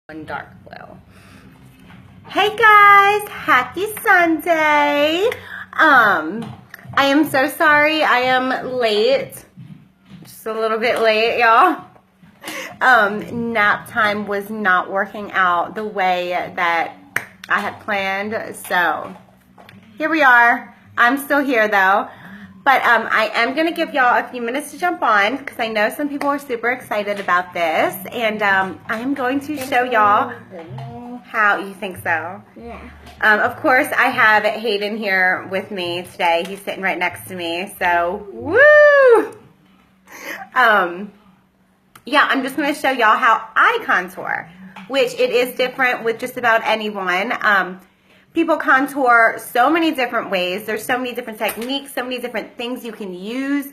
One dark blue. Hey guys, happy Sunday. I am so sorry I am late. Just a little bit late, y'all. Nap time was not working out the way that I had planned. So here we are. I'm still here though. But I am going to give y'all a few minutes to jump on because I know some people are super excited about this. And I am going to show y'all how you think so. Yeah. Of course, I have Hayden here with me today. He's sitting right next to me. So, woo! Yeah, I'm just going to show y'all how I contour, which it is different with just about anyone. People contour so many different ways. There's so many different techniques, so many different things you can use,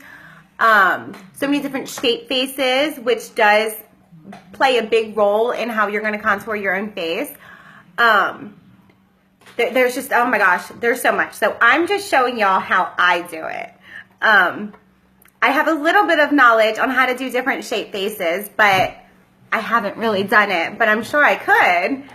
so many different shape faces, which does play a big role in how you're going to contour your own face. There's just, oh my gosh, there's so much. So I'm just showing y'all how I do it. I have a little bit of knowledge on how to do different shape faces, but I haven't really done it, but I'm sure I could.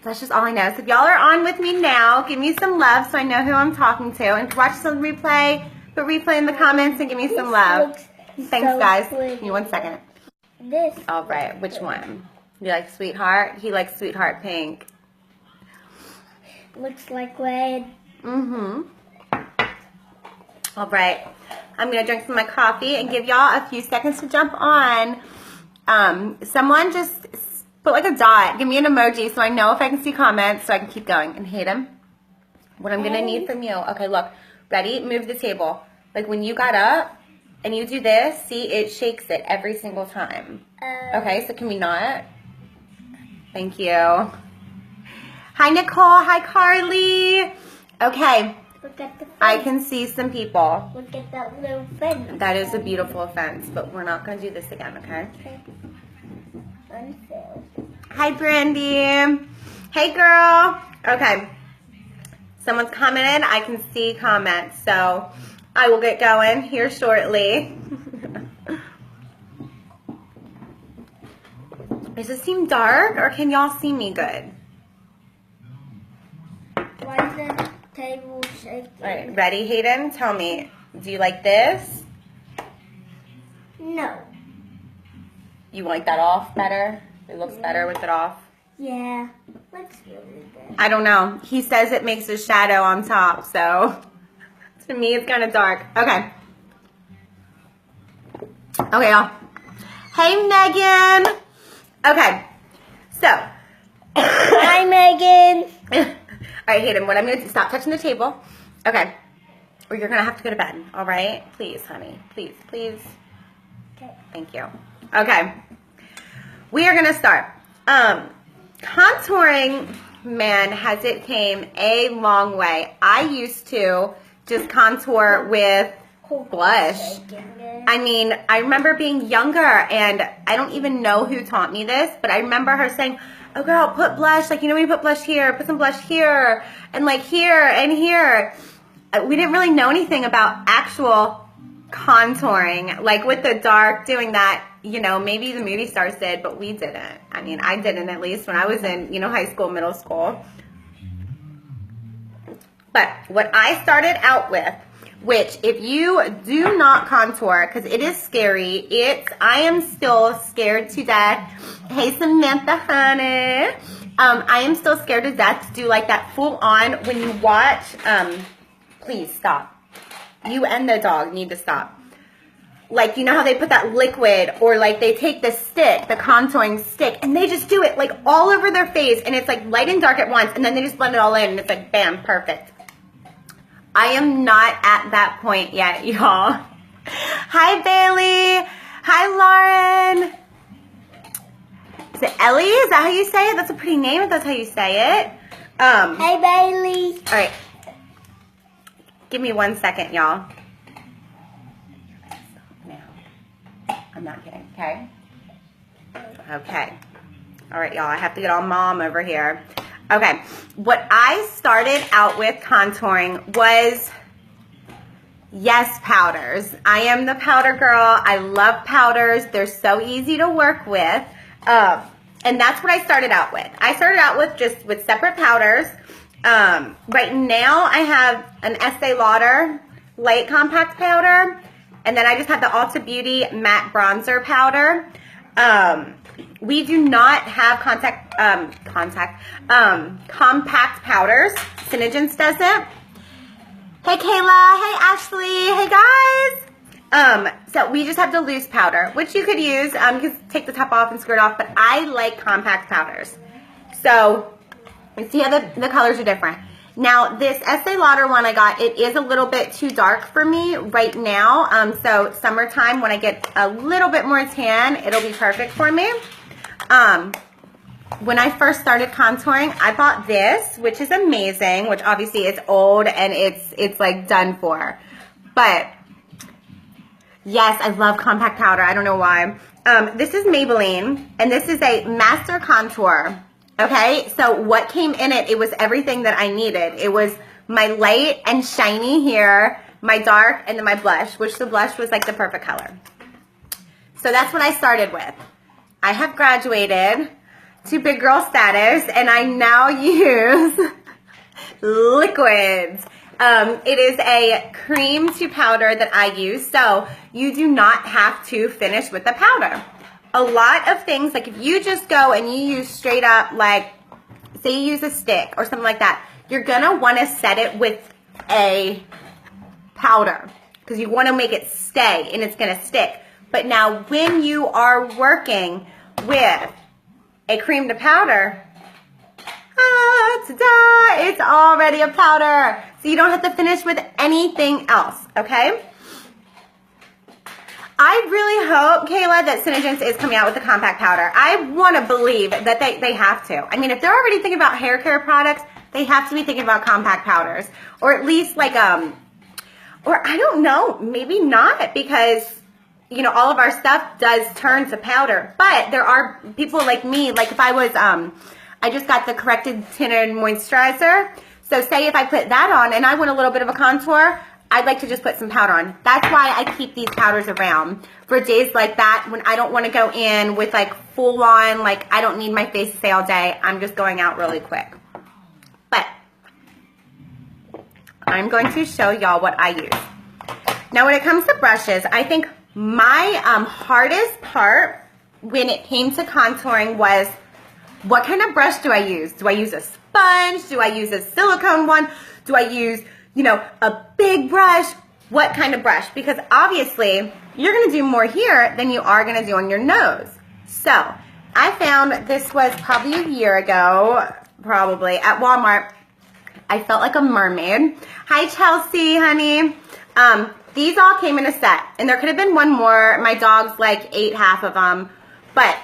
That's just all I know. So if y'all are on with me now, give me some love so I know who I'm talking to. And if you watch some replay, put replay in the comments and give me some love. Thanks, guys. Give me 1 second. This. All right, which one? You like Sweetheart? He likes Sweetheart Pink. Looks like red. Mm-hmm. All right. I'm going to drink some of my coffee and give y'all a few seconds to jump on. Someone just put like a dot. Give me an emoji so I know if I can see comments so I can keep going. And hate him. What I'm going to need from you. Okay, look. Ready? Move the table. Like when you got up and you do this, see, it shakes it every single time. Okay, so can we not? Thank you. Hi, Nicole. Hi, Carly. Okay. Look at the fence. I can see some people. Look at that little fence. That is a beautiful fence, but we're not going to do this again, okay? Unfilled. Hi, Brandy. Hey, girl. Okay. Someone's commented. I can see comments, so I will get going here shortly. Does it seem dark, or can y'all see me good? Why is the table shaking? All right, ready, Hayden? Tell me, do you like this? No. You like that off better? It looks better with it off? Yeah. Looks really good. I don't know. He says it makes a shadow on top, so to me it's kind of dark. Okay. Okay, y'all. Hey, Megan. Okay. So. Hi, Megan. All right, Hayden, what I'm going to do, stop touching the table. Okay. Or you're going to have to go to bed. All right? Please, honey. Please, please. Okay. Thank you. Okay. We are going to start. Contouring, man, has it came a long way. I used to just contour with blush. I mean, I remember being younger, and I don't even know who taught me this, but I remember her saying, oh, girl, put blush. Like, you know, when you put blush here, put some blush here, and like here and here. We didn't really know anything about actual contouring. Like with the dark, doing that, you know, maybe the movie stars did, but we didn't. I mean, I didn't, at least when I was in, you know, high school, middle school. But what I started out with, which if you do not contour, because it is scary, I am still scared to death. Hey, Samantha, honey. I am still scared to death to do like that full on when you watch, please stop. You and the dog need to stop. Like, you know how they put that liquid, or like they take the stick, the contouring stick, and they just do it like all over their face, and it's like light and dark at once, and then they just blend it all in, and it's like, bam, perfect. I am not at that point yet, y'all. Hi, Bailey. Hi, Lauren. Is it Ellie? Is that how you say it? That's a pretty name if that's how you say it. Hey, Bailey. All right. Give me 1 second, y'all. I'm not kidding, okay? Okay. All right, y'all. I have to get all mom over here. Okay. What I started out with contouring was, yes, powders. I am the powder girl. I love powders. They're so easy to work with. And that's what I started out with. I started out with just with separate powders. Right now I have an Estee Lauder Light Compact Powder. And then I just have the Ulta Beauty Matte Bronzer Powder. We do not have compact powders. Synergence doesn't. Hey Kayla, hey Ashley, hey guys. So we just have the loose powder, which you could use. You can take the top off and skirt off, but I like compact powders. So you see how the colors are different. Now this Estee Lauder one I got, it is a little bit too dark for me right now. So summertime when I get a little bit more tan, it'll be perfect for me. When I first started contouring, I bought this, which is amazing, which obviously is old and it's like done for. But yes, I love compact powder. I don't know why. This is Maybelline, and this is a Master Contour. Okay, so what came in it, it was everything that I needed. It was my light and shiny here, my dark, and then my blush, which the blush was like the perfect color. So that's what I started with. I have graduated to big girl status, and I now use liquids. It is a cream to powder that I use, so you do not have to finish with the powder. A lot of things, like if you just go and you use straight up, like say you use a stick or something like that, you're gonna want to set it with a powder because you want to make it stay and it's gonna stick. But now when you are working with a cream to powder, ta-da, it's already a powder. So you don't have to finish with anything else, okay? I really hope, Kayla, that Synergence is coming out with a compact powder. I want to believe that they have to. I mean, if they're already thinking about hair care products, they have to be thinking about compact powders. Or at least like, or I don't know, maybe not, because, you know, all of our stuff does turn to powder. But there are people like me, like if I was, I just got the Corrected Tinted Moisturizer. So say if I put that on and I want a little bit of a contour, I'd like to just put some powder on. That's why I keep these powders around for days like that when I don't want to go in with like full on, like I don't need my face to stay all day. I'm just going out really quick. But I'm going to show y'all what I use. Now when it comes to brushes, I think my hardest part when it came to contouring was what kind of brush do I use? Do I use a sponge? Do I use a silicone one? Do I use, you know, a big brush? What kind of brush? Because obviously you're going to do more here than you are going to do on your nose. So I found this was probably a year ago, probably at Walmart. I felt like a mermaid. Hi Chelsea, honey. These all came in a set, and there could have been one more. My dogs like ate half of them, but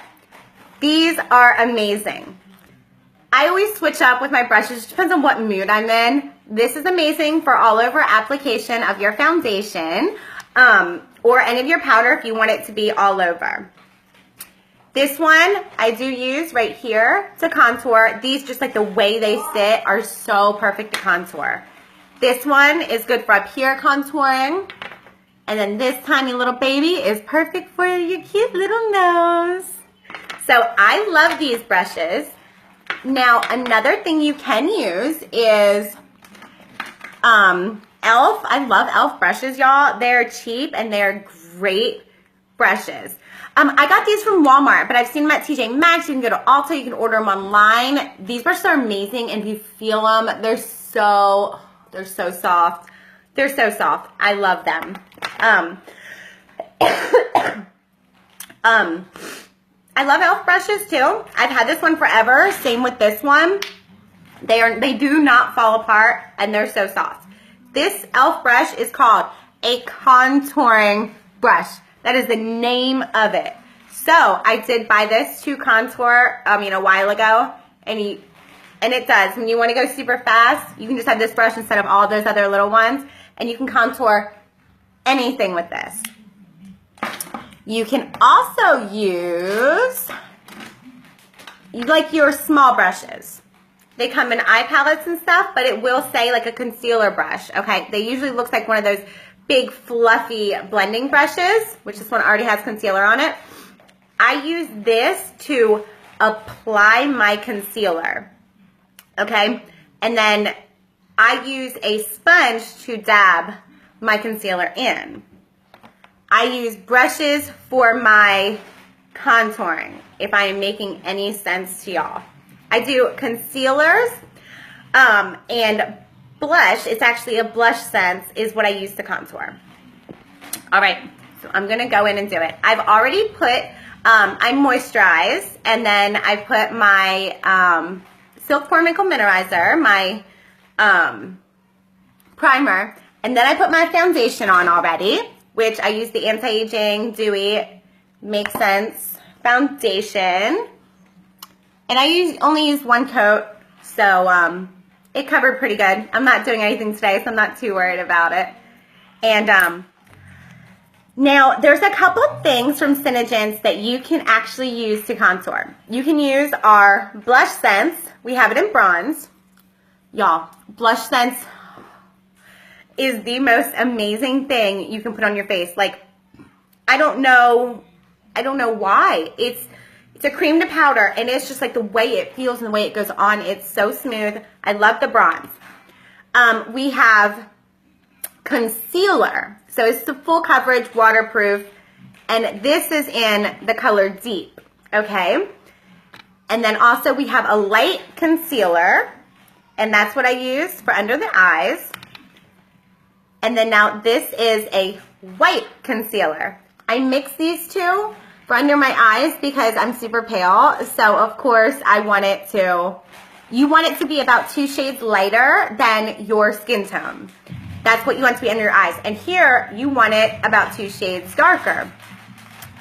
these are amazing. I always switch up with my brushes. It depends on what mood I'm in. This is amazing for all over application of your foundation or any of your powder if you want it to be all over. This one I do use right here to contour. These, just like the way they sit, are so perfect to contour. This one is good for up here contouring. And then this tiny little baby is perfect for your cute little nose. So I love these brushes. Now, another thing you can use is e.l.f. I love e.l.f. brushes, y'all. They're cheap and they're great brushes. I got these from Walmart, but I've seen them at TJ Maxx. You can go to Ulta. You can order them online. These brushes are amazing, and if you feel them, they're so soft. They're so soft. I love them. I love e.l.f. brushes too. I've had this one forever. Same with this one. They do not fall apart, and they're so soft. This e.l.f. brush is called a contouring brush. That is the name of it. So I did buy this to contour, a while ago, and it does. When you want to go super fast, you can just have this brush instead of all those other little ones, and you can contour anything with this. You can also use like your small brushes. They come in eye palettes and stuff, but it will say like a concealer brush. Okay, they usually look like one of those big fluffy blending brushes, which this one already has concealer on it. I use this to apply my concealer, okay? And then I use a sponge to dab my concealer in. I use brushes for my contouring, if I am making any sense to y'all. I do concealers and blush. It's actually a blush sense is what I use to contour. All right, so I'm gonna go in and do it. I've already put, I moisturize, and then I put my Silk Pore Wrinkle Minimizer, my primer, and then I put my foundation on already, which I use the Anti-Aging Dewy Make Sense foundation. And I only use one coat, so it covered pretty good. I'm not doing anything today, so I'm not too worried about it. And now there's a couple things from SeneGence that you can actually use to contour. You can use our Blush Sense. We have it in bronze. Y'all, Blush Sense is the most amazing thing you can put on your face. Like, I don't know why. It's a cream to powder, and it's just like the way it feels and the way it goes on. It's so smooth. I love the bronze. We have concealer. So it's the full coverage, waterproof, and this is in the color Deep, okay? And then also we have a light concealer, and that's what I use for under the eyes. And then now this is a white concealer. I mix these two for under my eyes because I'm super pale. So of course you want it to be about 2 shades lighter than your skin tone. That's what you want to be under your eyes. And here you want it about 2 shades darker.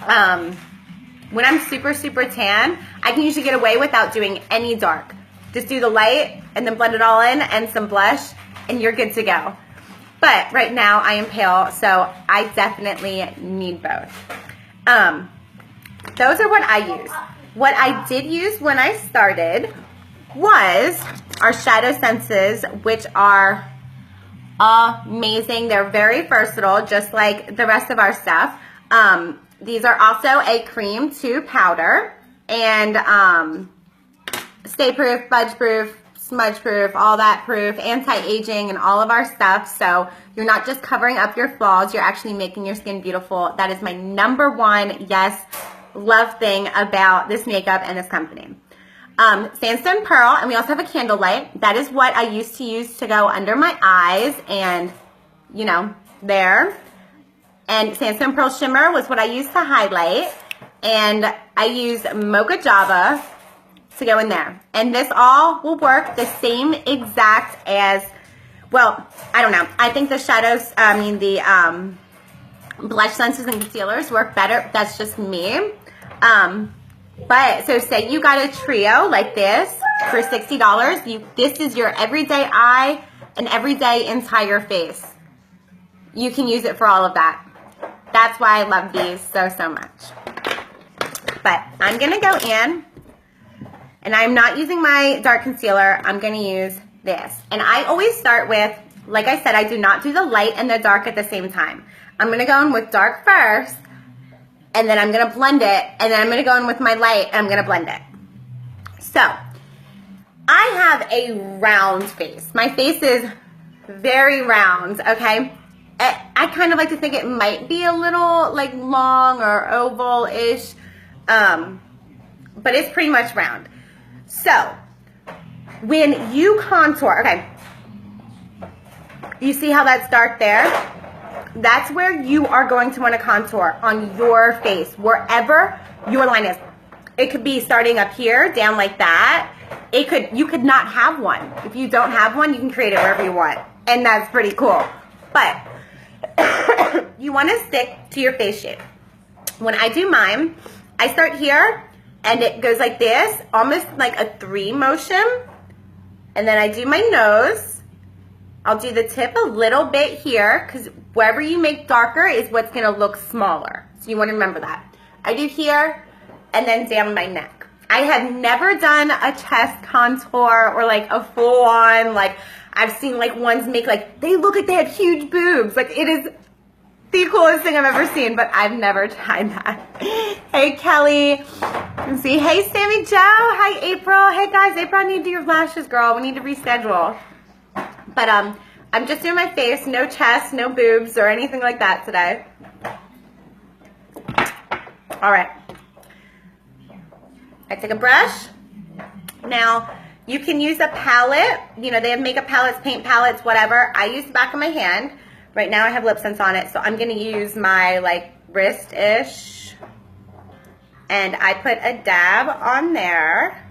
When I'm super, super tan, I can usually get away without doing any dark. Just do the light and then blend it all in and some blush and you're good to go. But right now I am pale, so I definitely need both. Those are what I use. What I did use when I started was our Shadow Senses, which are amazing. They're very versatile, just like the rest of our stuff. These are also a cream to powder, and stay proof, budge proof, smudge proof, all that proof, anti-aging, and all of our stuff. So you're not just covering up your flaws, you're actually making your skin beautiful. That is my #1, yes, love thing about this makeup and this company. Sandstone Pearl, and we also have a candlelight. That is what I used to use to go under my eyes and, you know, there. And Sandstone Pearl Shimmer was what I used to highlight. And I use Mocha Java to go in there. And this all will work the same exact as, well, I don't know. I think the shadows, the blush senses and concealers work better. That's just me. But so say you got a trio like this for $60. This is your everyday eye and everyday entire face. You can use it for all of that. That's why I love these so, so much. But I'm going to go in, and I'm not using my dark concealer. I'm going to use this. And I always start with, like I said, I do not do the light and the dark at the same time. I'm going to go in with dark first, and then I'm going to blend it, and then I'm going to go in with my light, and I'm going to blend it. So, I have a round face. My face is very round, okay? I kind of like to think it might be a little, like, long or oval-ish, but it's pretty much round. So, when you contour, okay, you see how that's dark there? That's where you are going to want to contour on your face, wherever your line is. It could be starting up here, down like that. You could not have one. If you don't have one, you can create it wherever you want. And that's pretty cool. But you want to stick to your face shape. When I do mine, I start here, and it goes like this, almost like a 3 motion. And then I do my nose. I'll do the tip a little bit here, because wherever you make darker is what's going to look smaller. So you want to remember that. I do here, and then down my neck. I have never done a chest contour or like a full on, like I've seen like ones make like, they look like they have huge boobs. Like it is the coolest thing I've ever seen, but I've never tried that. Hey Kelly, And see, hey, Sammy Joe. Hi, April. Hey, guys. April, I need to do your lashes, girl. We need to reschedule. But I'm just doing my face. No chest, no boobs, or anything like that today. All right. I take a brush. Now, you can use a palette. You know, they have makeup palettes, paint palettes, whatever. I use the back of my hand. Right now I have lip sense on it, so I'm going to use my, like, wrist-ish. And I put a dab on there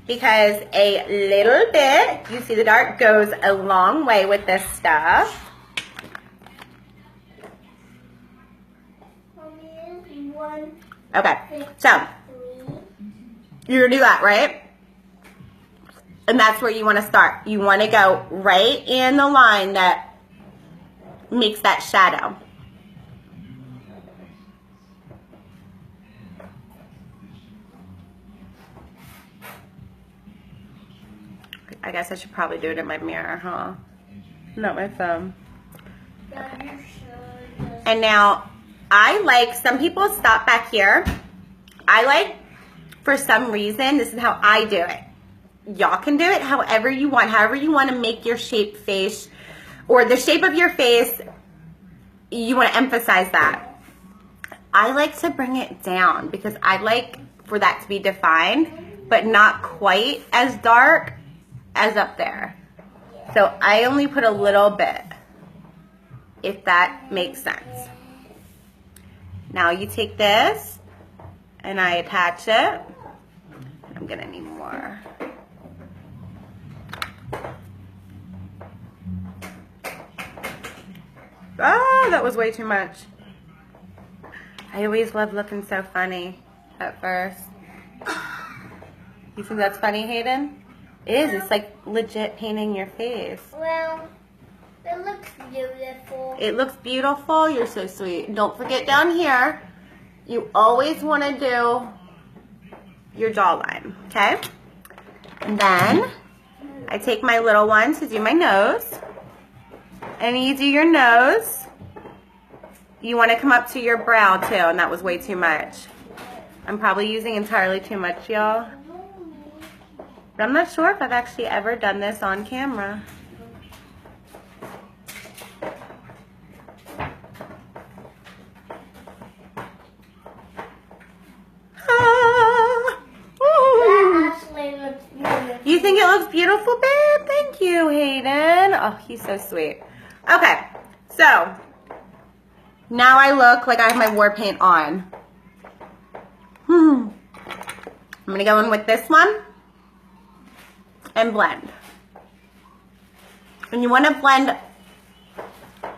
because a little bit, you see the dark, goes a long way with this stuff. Okay, so you're going to do that, right? And that's where you want to start. You want to go right in the line that makes that shadow. I guess I should probably do it in my mirror, huh? Not my phone. And now, I like, some people stop back here. I like, for some reason, this is how I do it. Y'all can do it however you want to make your shape face, or the shape of your face, you want to emphasize that. I like to bring it down because I like for that to be defined, but not quite as dark as up there. So I only put a little bit, if that makes sense. Now you take this and I attach it. I'm gonna need more. Ah, that was way too much. I always love looking so funny at first. You think that's funny, Hayden? It is. It's like legit painting your face. Well, it looks beautiful. It looks beautiful. You're so sweet. Don't forget down here, you always want to do your jawline, okay? And then I take my little one to do my nose. And you do your nose. You want to come up to your brow too, and that was way too much. I'm probably using entirely too much, y'all. But I'm not sure if I've actually ever done this on camera. You think it looks beautiful, babe? Thank you, Hayden. Oh, he's so sweet. Okay, so now I look like I have my war paint on. I'm going to go in with this one and blend. And you want to blend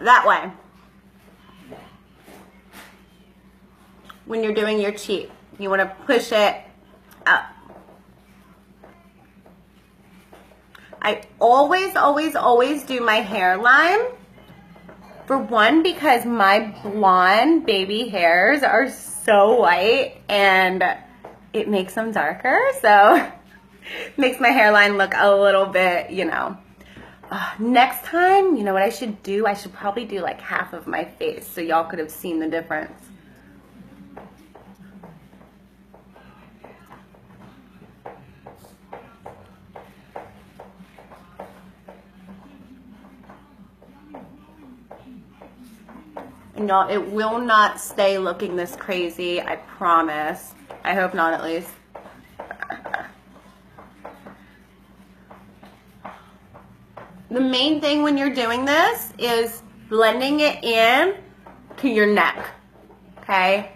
that way when you're doing your cheek. You want to push it up. I always do my hairline. For one, because my blonde baby hairs are so white and it makes them darker. So makes my hairline look a little bit, you know. Next time, you know what I should do? I should probably do like half of my face so y'all could have seen the difference. No, it will not stay looking this crazy, I promise. I hope not, at least. The main thing when you're doing this is blending it in to your neck, okay?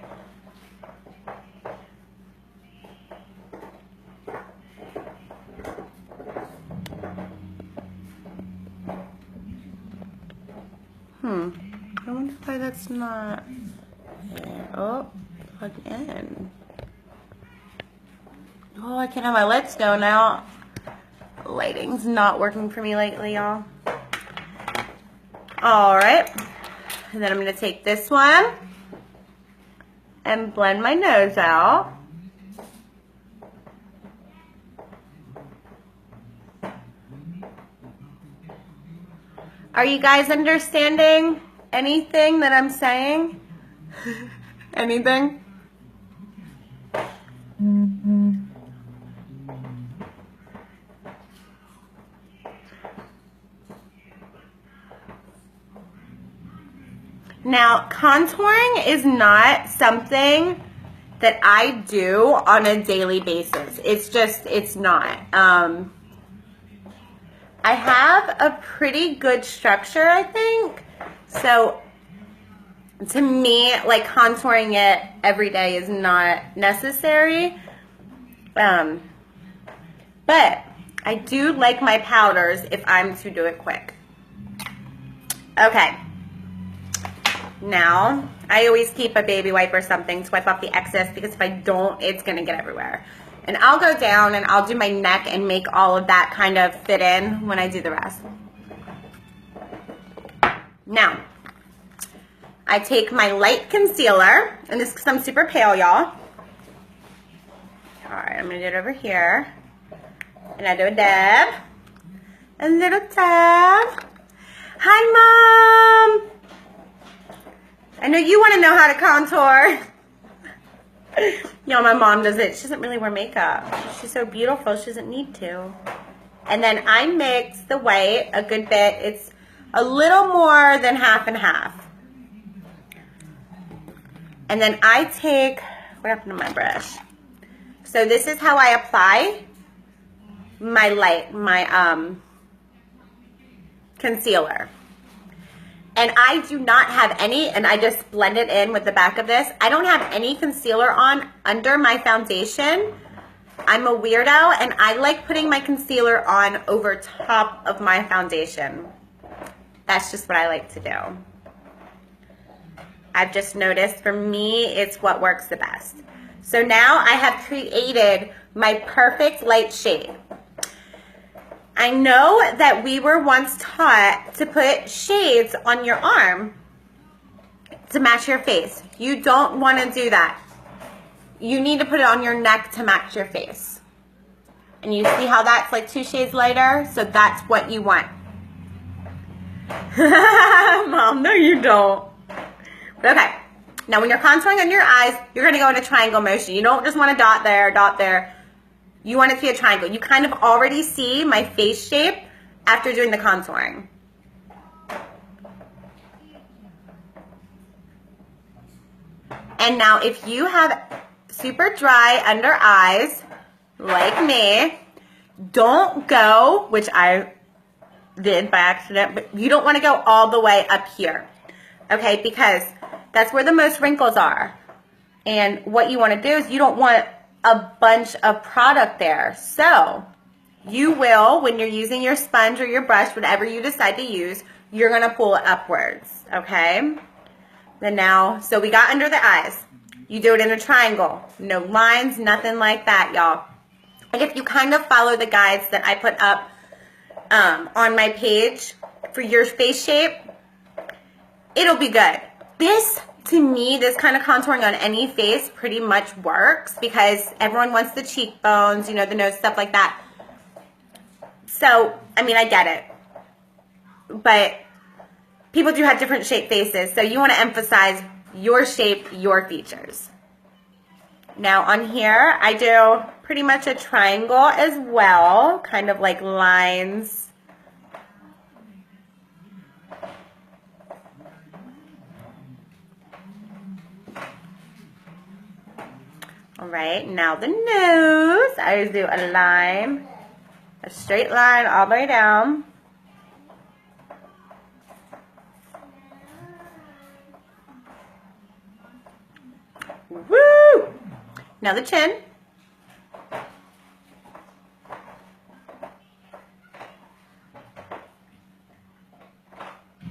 I wonder why that's not there. Oh, plug in. Oh, I can't have my lights go now. Lighting's not working for me lately, y'all. Alright. And then I'm going to take this one and blend my nose out. Are you guys understanding anything that I'm saying? Anything? Now, contouring is not something that I do on a daily basis. It's not. I have a pretty good structure, I think. So, to me, like, contouring it every day is not necessary. But I do like my powders if I'm to do it quick. Okay. Now, I always keep a baby wipe or something to wipe off the excess, because if I don't, it's going to get everywhere. And I'll go down and I'll do my neck and make all of that kind of fit in when I do the rest. Now, I take my light concealer, and this is because I'm super pale, y'all. Alright, I'm going to do it over here. And I do a dab. A little dab. Hi, Mom! I know you want to know how to contour. Y'all, my mom does it. She doesn't really wear makeup. She's so beautiful, she doesn't need to. And then I mix the white a good bit. It's a little more than half and half. And then I take, what happened to my brush? So this is how I apply my concealer. And I do not have any, and I just blend it in with the back of this. I don't have any concealer on under my foundation. I'm a weirdo, and I like putting my concealer on over top of my foundation. That's just what I like to do. I've just noticed, for me, it's what works the best. So now I have created my perfect light shade. I know that we were once taught to put shades on your arm to match your face. You don't want to do that. You need to put it on your neck to match your face. And you see how that's like 2 shades lighter? So that's what you want. Mom, no you don't. Okay. Now when you're contouring on your eyes, you're going to go in a triangle motion. You don't just want a dot there, dot there. You want it to be a triangle. You kind of already see my face shape after doing the contouring. And now if you have super dry under eyes, like me, don't go, which I did by accident, but you don't want to go all the way up here. Okay, because that's where the most wrinkles are. And what you want to do is you don't want a bunch of product there. So you will, when you're using your sponge or your brush, whatever you decide to use, you're going to pull it upwards, okay? Then now, so we got under the eyes. You do it in a triangle. No lines, nothing like that, y'all. And if you kind of follow the guides that I put up on my page for your face shape, it'll be good. This, to me, this kind of contouring on any face pretty much works because everyone wants the cheekbones, you know, the nose, stuff like that. So, I mean, I get it. But people do have different shaped faces, so you want to emphasize your shape, your features. Now on here, I do pretty much a triangle as well, kind of like lines. All right, now the nose, I just do a line, a straight line all the way down. Woo! Now the chin.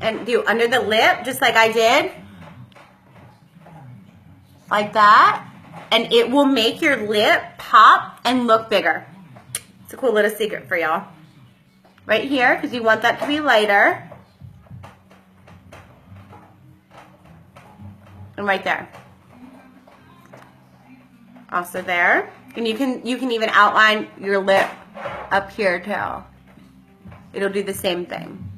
And do under the lip, just like I did. Like that. And it will make your lip pop and look bigger. It's a cool little secret for y'all. Right here, because you want that to be lighter. And right there. Also there. And you can even outline your lip up here too. It'll do the same thing.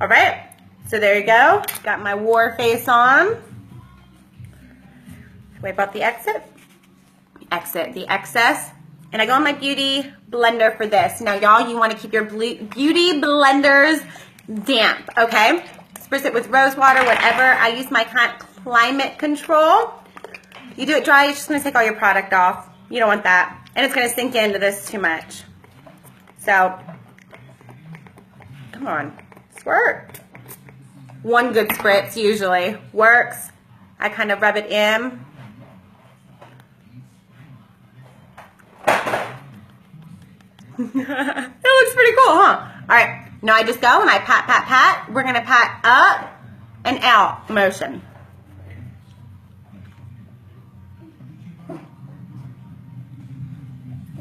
Alright. So there you go. Got my war face on. Wipe out the the excess. And I go on my beauty blender for this. Now, y'all, you want to keep your beauty blenders damp, okay? Spritz it with rose water, whatever. I use my climate control. You do it dry, it's just going to take all your product off. You don't want that. And it's going to sink into this too much. So, come on, squirt. One good spritz usually works. I kind of rub it in. That looks pretty cool, huh? All right, now I just go and I pat, pat, pat. We're gonna pat up and out motion. Is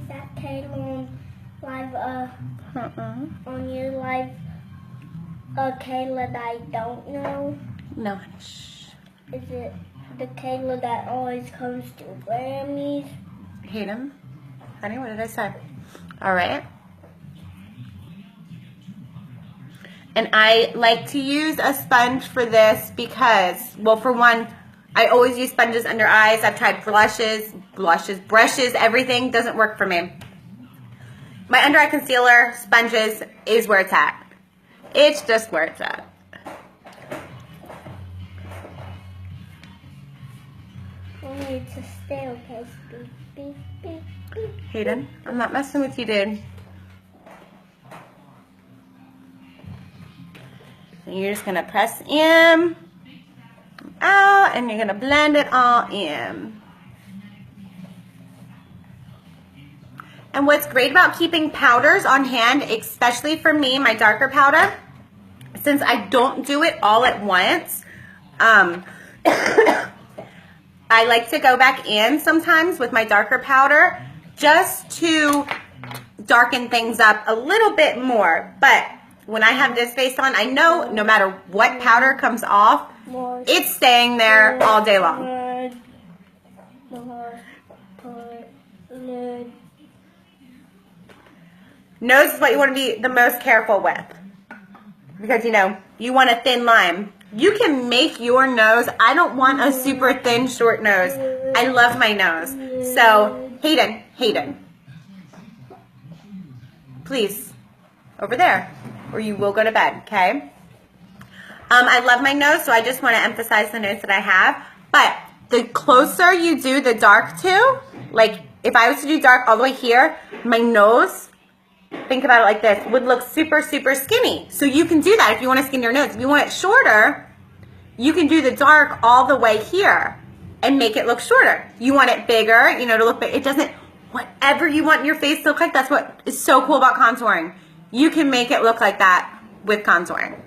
that Kayla live on your live? Kayla that I don't know? No, shh. Is it the Kayla that always comes to Grammys? Hayden, honey, what did I say? All right. And I like to use a sponge for this because, well, for one, I always use sponges under eyes. I've tried brushes, everything doesn't work for me. My under eye concealer, sponges, is where it's at. It's just where it's at. I need to stay, okay? Beep, beep, beep, beep. Hayden, I'm not messing with you, dude. And you're just gonna press in, out, and you're gonna blend it all in. And what's great about keeping powders on hand, especially for me, my darker powder, since I don't do it all at once, I like to go back in sometimes with my darker powder just to darken things up a little bit more. But when I have this face on, I know no matter what powder comes off, it's staying there all day long. Nose is what you want to be the most careful with. Because, you know, you want a thin line. You can make your nose. I don't want a super thin, short nose. I love my nose. So, Hayden. Please, over there. Or you will go to bed, okay? I love my nose, so I just want to emphasize the nose that I have. But the closer you do the dark to, like if I was to do dark all the way here, my nose, think about it like this, would look super, super skinny. So you can do that if you want to skin your nose. If you want it shorter, you can do the dark all the way here and make it look shorter. You want it bigger, you know, to look big. It doesn't, whatever you want your face to look like, that's what is so cool about contouring. You can make it look like that with contouring.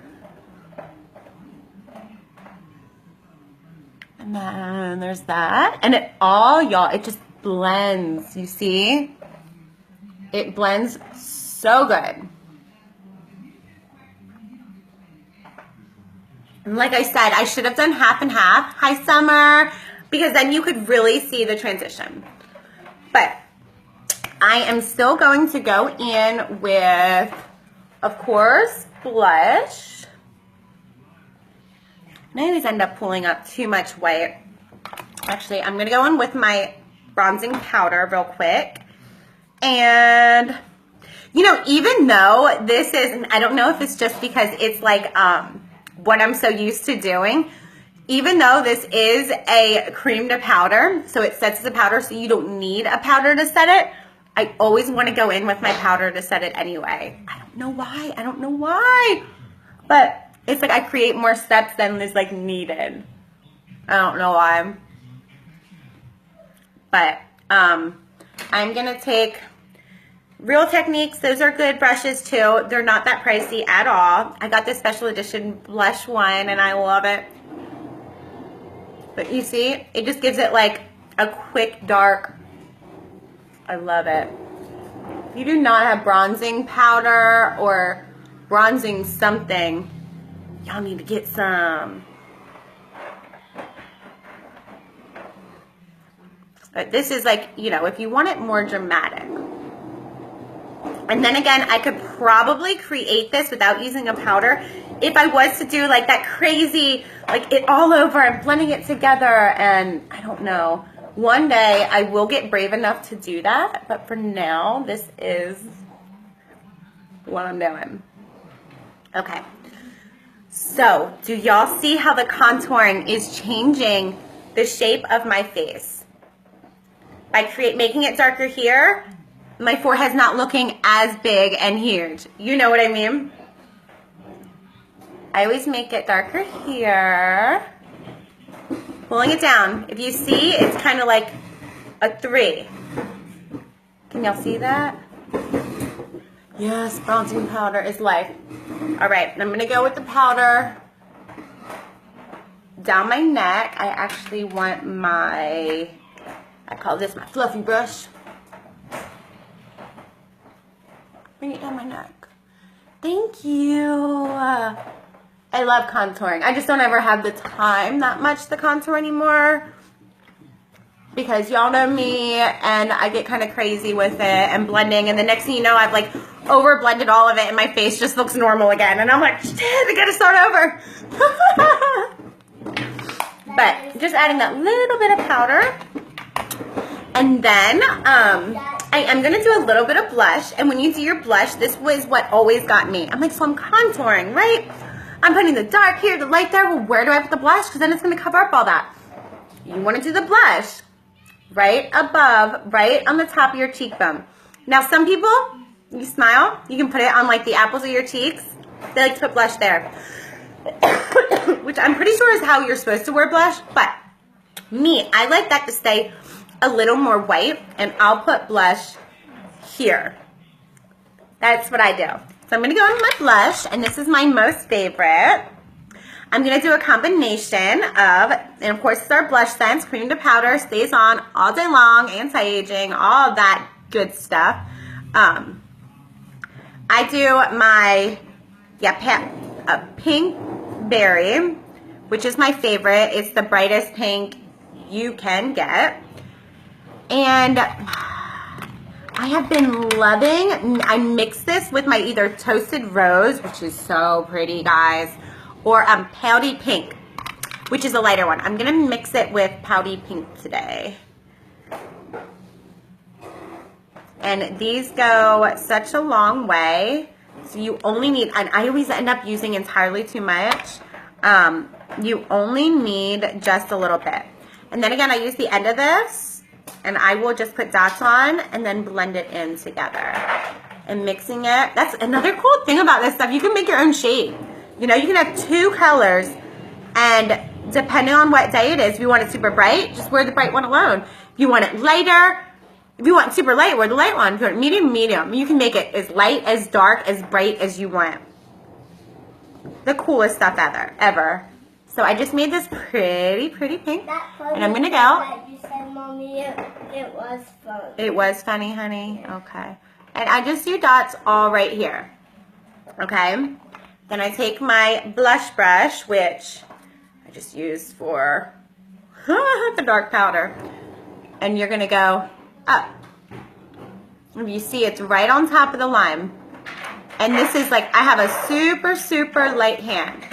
And then there's that. And it all, y'all, it just blends, you see? It blends so good. And like I said, I should have done half and half. Hi, Summer. Because then you could really see the transition. But I am still going to go in with, of course, blush. And I always end up pulling up too much white. Actually, I'm going to go in with my bronzing powder real quick. And, you know, even though this is, I don't know if it's just because it's like what I'm so used to doing, even though this is a cream to powder, so it sets the powder so you don't need a powder to set it, I always want to go in with my powder to set it anyway. I don't know why. But it's like I create more steps than is like needed. I don't know why. But I'm going to take Real Techniques. Those are good brushes too. They're not that pricey at all. I got this special edition blush one and I love it. But you see, it just gives it like a quick dark. I love it. If you do not have bronzing powder or bronzing something, y'all need to get some. But this is like, you know, if you want it more dramatic. And then again, I could probably create this without using a powder if I was to do like that crazy, like it all over and blending it together. And I don't know. One day I will get brave enough to do that. But for now, this is what I'm doing. Okay. So, do y'all see how the contouring is changing the shape of my face? By making it darker here, my forehead's not looking as big and huge. You know what I mean? I always make it darker here. Pulling it down. If you see, it's kind of like a 3. Can y'all see that? Yes, bronzing powder is life. All right, I'm going to go with the powder down my neck. I actually want I call this my fluffy brush. Bring it down my neck. Thank you. I love contouring. I just don't ever have the time that much to contour anymore. Because y'all know me, and I get kind of crazy with it and blending, and the next thing you know, I've like over blended all of it, and my face just looks normal again, and I'm like, shit, I gotta start over. But just adding that little bit of powder, and then I am gonna do a little bit of blush. And when you do your blush, this was what always got me. I'm like, so I'm contouring, right? I'm putting the dark here, the light there. Well, where do I put the blush? Because then it's gonna cover up all that. You want to do the blush right above, right on the top of your cheekbone. Now, some people, you smile, you can put it on like the apples of your cheeks. They like to put blush there, which I'm pretty sure is how you're supposed to wear blush. But me, I like that to stay a little more white, and I'll put blush here. That's what I do. So I'm going to go on my blush, and this is my most favorite. I'm going to do a combination of, and of course it's our blush scents, cream to powder, stays on all day long, anti-aging, all of that good stuff. I do my, pink berry, which is my favorite. It's the brightest pink you can get. And I have been loving, I mix this with my either Toasted Rose, which is so pretty, guys, or Pouty Pink, which is a lighter one. I'm going to mix it with Pouty Pink today. And these go such a long way. So you only need, and I always end up using entirely too much. You only need just a little bit. And then again, I use the end of this, and I will just put dots on and then blend it in together. And mixing it, that's another cool thing about this stuff. You can make your own shade. You know, you can have 2 colors, and depending on what day it is, if you want it super bright, just wear the bright one alone. If you want it lighter, if you want super light, wear the light one. If you want medium, medium. You can make it as light, as dark, as bright as you want. The coolest stuff ever. So I just made this pretty pink, and I'm gonna go. You said, Mommy, it was funny. It was funny, honey. Okay. And I just do dots all right here. Okay. Then I take my blush brush, which I just use for the dark powder, and you're gonna go up. If you see, it's right on top of the lime. And this is like, I have a super light hand.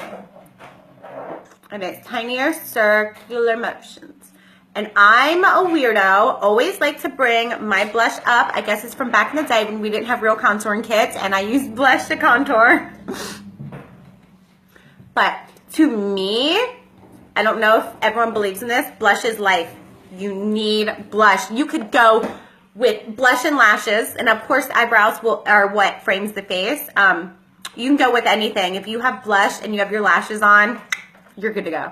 And it's tinier circular motions. And I'm a weirdo, always like to bring my blush up. I guess it's from back in the day when we didn't have real contouring kits, and I used blush to contour. But to me, I don't know if everyone believes in this, blush is life. You need blush. You could go with blush and lashes, and of course eyebrows are what frames the face. You can go with anything. If you have blush and you have your lashes on, you're good to go.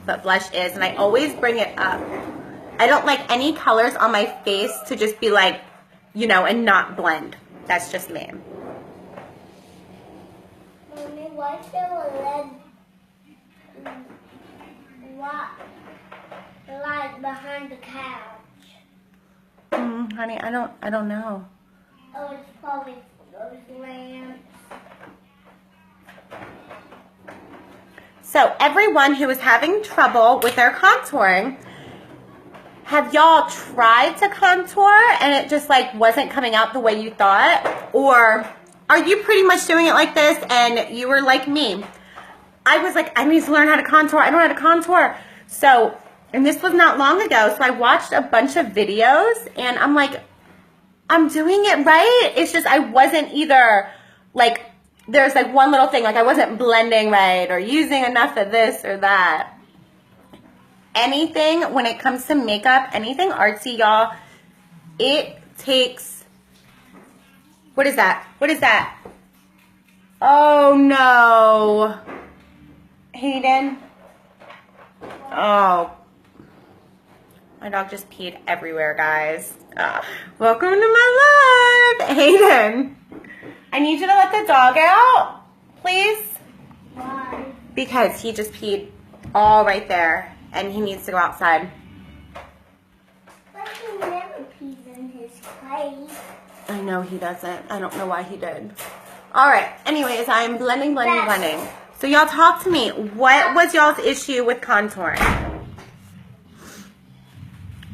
But blush is, and I always bring it up. I don't like any colors on my face to just be like, you know, and not blend. That's just me. Mommy, why is there a red light behind the couch? Honey, I don't know. Oh, it's probably those lamps. So everyone who is having trouble with their contouring, have y'all tried to contour and it just like wasn't coming out the way you thought? Or are you pretty much doing it like this and you were like me? I was like, I need to learn how to contour. I don't know how to contour. So, and this was not long ago, so I watched a bunch of videos and I'm like, I'm doing it right. It's just I wasn't either like, there's like one little thing, like I wasn't blending right or using enough of this or that. Anything, when it comes to makeup, anything artsy, y'all, it takes, what is that? What is that? Oh, no. Hayden. Oh. My dog just peed everywhere, guys. Welcome to my life. Hayden, I need you to let the dog out, please. Why? Because he just peed all right there. And he needs to go outside. But he never pees in his place. I know he doesn't. I don't know why he did. All right. Anyways, I'm blending. So y'all talk to me. What was y'all's issue with contouring?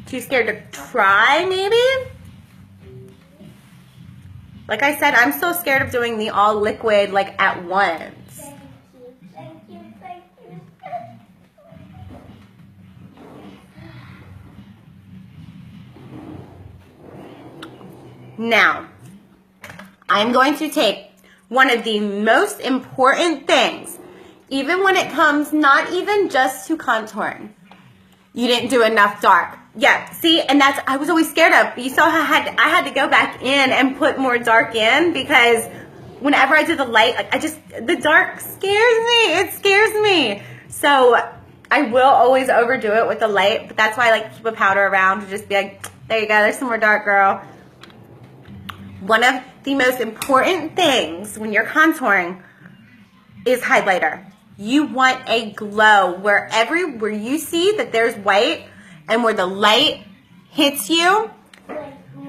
Too scared to try, maybe? Like I said, I'm so scared of doing the all liquid like at once. Thank you, thank you, thank you. Now, I'm going to take one of the most important things, even when it comes not even just to contouring. You didn't do enough dark. Yeah, see, and that's, I was always scared of. You saw how I had to go back in and put more dark in because whenever I do the light, like the dark scares me. It scares me. So I will always overdo it with the light, but that's why I like to keep a powder around to just be like, there you go, there's some more dark, girl. One of the most important things when you're contouring is highlighter. You want a glow where you see that there's white and where the light hits you,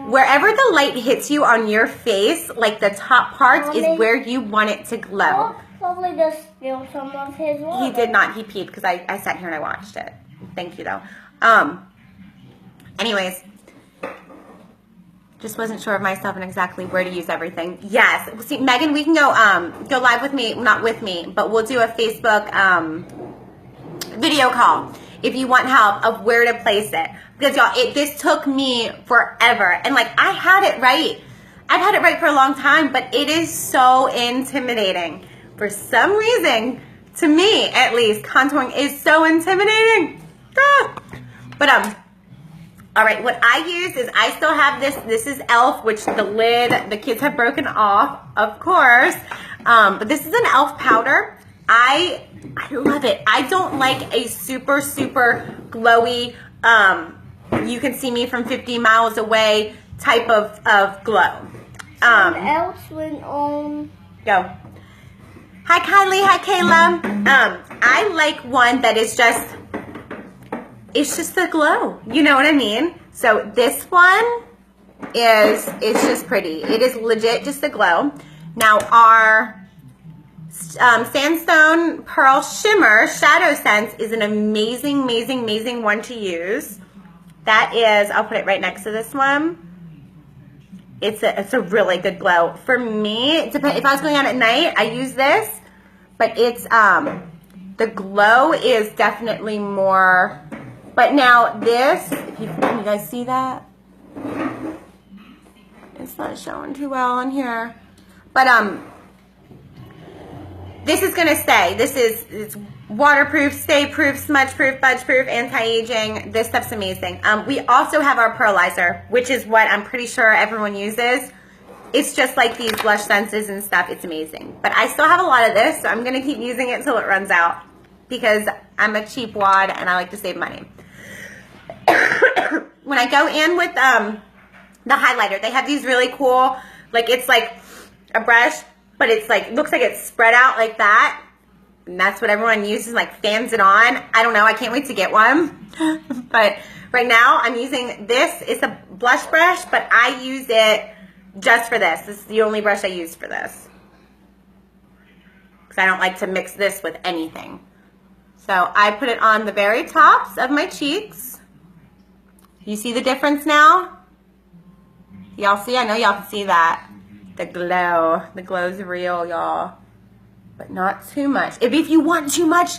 wherever the light hits you on your face, like the top parts is where you want it to glow. Probably just spill some of his water. He did not. He peed because I sat here and I watched it. Thank you though. Anyways. Just wasn't sure of myself and exactly where to use everything. Yes. See, Megan, we can go live with me, not with me, but we'll do a Facebook video call if you want help of where to place it. Because y'all, this took me forever. And like, I had it right. I've had it right for a long time, but it is so intimidating. For some reason, to me at least, contouring is so intimidating. Ah. But all right, what I use is I still have this. This is e.l.f., which the lid, the kids have broken off, of course. But this is an e.l.f. powder. I love it. I don't like a super, super glowy, you can see me from 50 miles away type of glow. What else went on? Go. Hi, Kylie. Hi, Kayla. I like one that is just, it's just the glow. You know what I mean? So this one is just pretty. It is legit just the glow. Now our Sandstone Pearl Shimmer Shadow Sense is an amazing, amazing, amazing one to use. That is, I'll put it right next to this one. It's a really good glow. For me, it depends, if I was going out at night, I use this. But it's, the glow is definitely more. But now this, can you guys see that? It's not showing too well on here. But this is gonna stay. It's waterproof, stay proof, smudge proof, budge proof, anti-aging. This stuff's amazing. We also have our pearlizer, which is what I'm pretty sure everyone uses. It's just like these blush senses and stuff. It's amazing. But I still have a lot of this, so I'm gonna keep using it until it runs out because I'm a cheap wad and I like to save money. When I go in with the highlighter, they have these really cool, like it's like a brush, but it's like, looks like it's spread out like that. And that's what everyone uses, like fans it on. I don't know, I can't wait to get one. But right now I'm using this. It's a blush brush, but I use it just for this. This is the only brush I use for this. Because I don't like to mix this with anything. So I put it on the very tops of my cheeks. You see the difference now? Y'all see? I know y'all can see that. The glow. The glow's real, y'all. But not too much. If you want too much,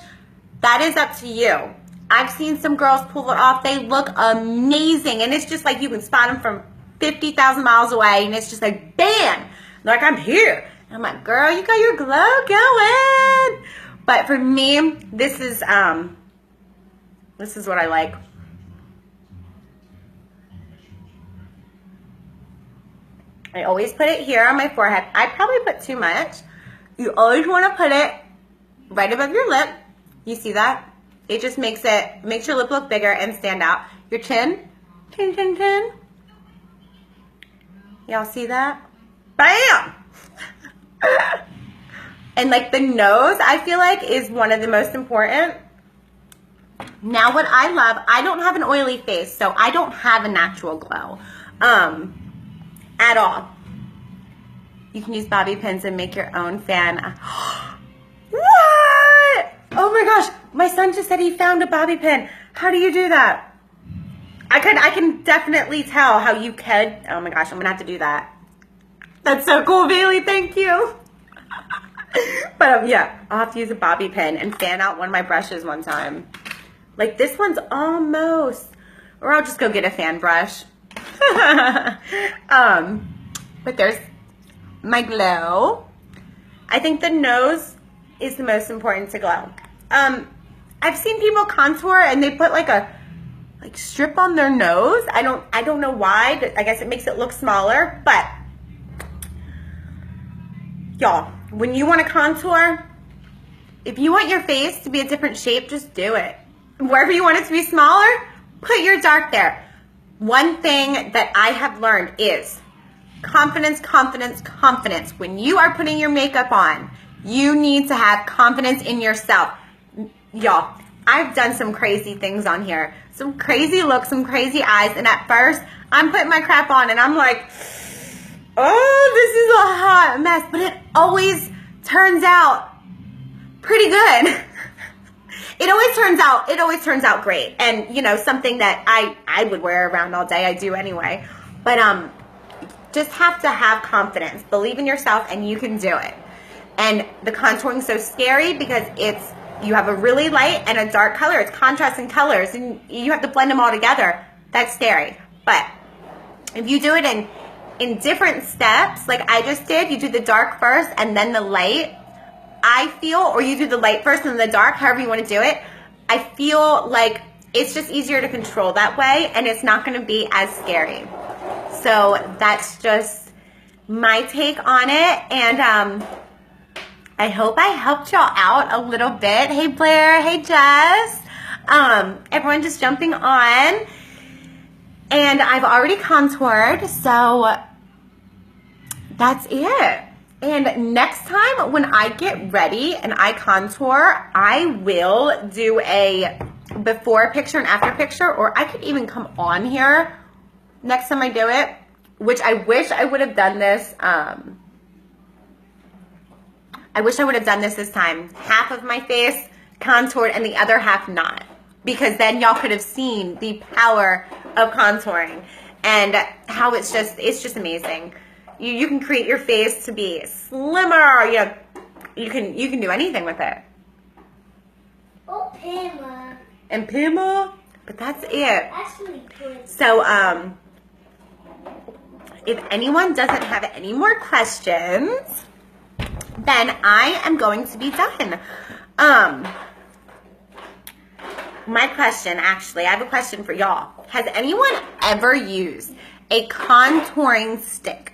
that is up to you. I've seen some girls pull it off. They look amazing. And it's just like you can spot them from 50,000 miles away. And it's just like, bam! Like, I'm here. And I'm like, girl, you got your glow going. But for me, this is what I like. I always put it here on my forehead. I probably put too much. You always want to put it right above your lip. You see that? It just makes your lip look bigger and stand out. Your chin, chin, chin, chin. Y'all see that? Bam! And like the nose, I feel like is one of the most important. Now what I love, I don't have an oily face, so I don't have a natural glow. At all. You can use bobby pins and make your own fan. What? Oh my gosh, my son just said he found a bobby pin. How do you do that? I can definitely tell how you could. Oh my gosh, I'm gonna have to do that. That's so cool, Bailey, thank you. But yeah, I'll have to use a bobby pin and fan out one of my brushes one time. Like this one's almost, or I'll just go get a fan brush. But there's my glow. I think the nose is the most important to glow. I've seen people contour and they put like a strip on their nose. I don't know why. I guess it makes it look smaller. But y'all, when you want to contour, if you want your face to be a different shape, just do it. Wherever you want it to be smaller, put your dark there. One thing that I have learned is confidence, confidence, confidence. When you are putting your makeup on, you need to have confidence in yourself. Y'all, I've done some crazy things on here. Some crazy looks, some crazy eyes. And at first, I'm putting my crap on and I'm like, oh, this is a hot mess. But it always turns out pretty good. It always turns out great. And, you know, something that I would wear around all day. I do anyway. But just have to have confidence. Believe in yourself and you can do it. And the contouring is so scary because you have a really light and a dark color. It's contrasting colors and you have to blend them all together. That's scary. But if you do it in different steps, like I just did, you do the dark first and then the light, I feel, or you do the light first and then the dark, however you want to do it, I feel like it's just easier to control that way and it's not going to be as scary. So that's just my take on it. And I hope I helped y'all out a little bit. Hey Blair, hey Jess. Everyone just jumping on. And I've already contoured, so that's it. And next time when I get ready and I contour, I will do a before picture and after picture, or I could even come on here next time I do it, which I wish I would have done this. I wish I would have done this time. Half of my face contoured and the other half not. Because then y'all could have seen the power of contouring and how it's just amazing. You can create your face to be slimmer. You can do anything with it. Oh, Pima. And Pima, but that's it. Actually, Pima. So if anyone doesn't have any more questions, then I am going to be done. My question, actually, I have a question for y'all. Has anyone ever used a contouring stick?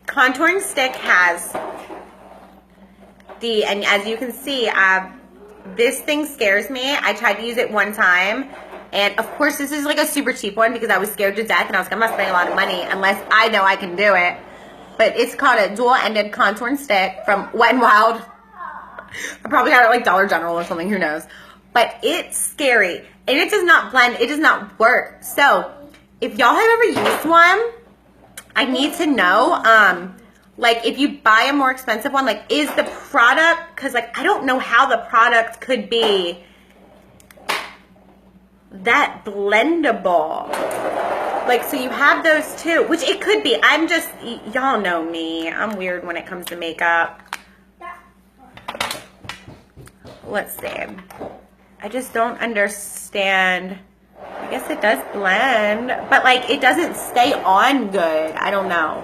Contouring stick has and as you can see, this thing scares me. I tried to use it one time, and of course this is like a super cheap one because I was scared to death and I was like, I'm not spending a lot of money unless I know I can do it. But it's called a dual-ended contouring stick from Wet n Wild. I probably got it like Dollar General or something, who knows. But it's scary, and it does not blend, it does not work. So if y'all have ever used one, I need to know, like if you buy a more expensive one, like is the product, because like I don't know how the product could be that blendable. Like, so you have those too, which it could be. I'm just, y'all know me. I'm weird when it comes to makeup. Let's see. I just don't understand. I guess it does blend, but like it doesn't stay on good. I don't know.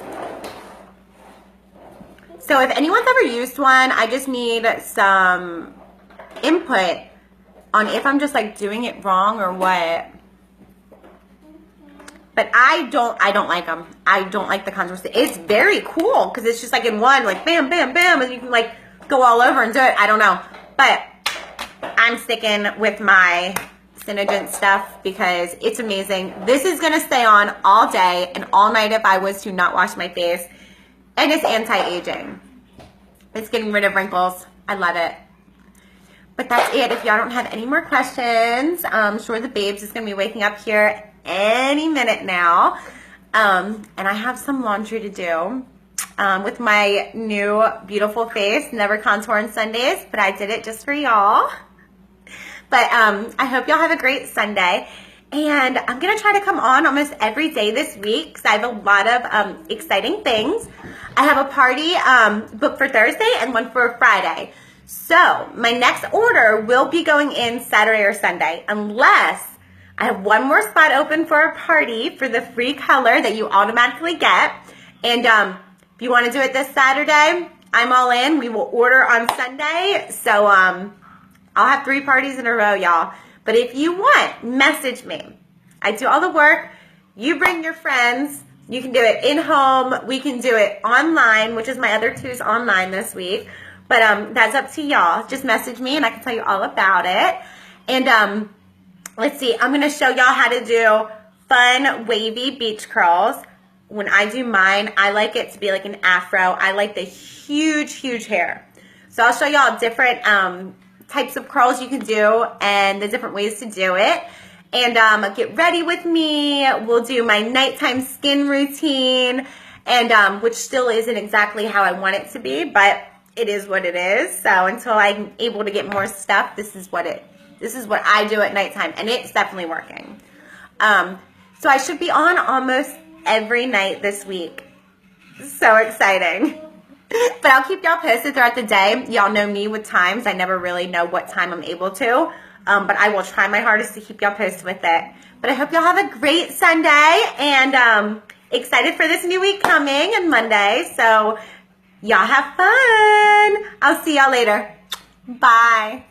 So if anyone's ever used one, I just need some input on if I'm just like doing it wrong or what. But I don't like them. I don't like the contour stick. It's very cool because it's just like in one, like bam, bam, bam, and you can like go all over and do it. I don't know. But I'm sticking with my Synagent stuff because it's amazing. This is going to stay on all day and all night if I was to not wash my face. And it's anti-aging. It's getting rid of wrinkles. I love it. But that's it. If y'all don't have any more questions, I'm sure the babes is going to be waking up here any minute now. And I have some laundry to do with my new beautiful face. Never contour on Sundays, but I did it just for y'all. But I hope y'all have a great Sunday. And I'm going to try to come on almost every day this week because I have a lot of exciting things. I have a party booked for Thursday and one for Friday. So my next order will be going in Saturday or Sunday unless I have one more spot open for a party for the free color that you automatically get. And if you want to do it this Saturday, I'm all in. We will order on Sunday. So I'll have 3 parties in a row, y'all. But if you want, message me. I do all the work. You bring your friends. You can do it in-home. We can do it online, which is my other 2's online this week. But that's up to y'all. Just message me and I can tell you all about it. And let's see. I'm going to show y'all how to do fun, wavy beach curls. When I do mine, I like it to be like an afro. I like the huge, huge hair. So I'll show y'all different types of curls you can do and the different ways to do it. And get ready with me. We'll do my nighttime skin routine, and which still isn't exactly how I want it to be, but it is what it is. So until I'm able to get more stuff, this is what I do at nighttime, and it's definitely working. So I should be on almost every night this week. So exciting. But I'll keep y'all posted throughout the day. Y'all know me with times. I never really know what time I'm able to. But I will try my hardest to keep y'all posted with it. But I hope y'all have a great Sunday. And excited for this new week coming and Monday. So y'all have fun. I'll see y'all later. Bye.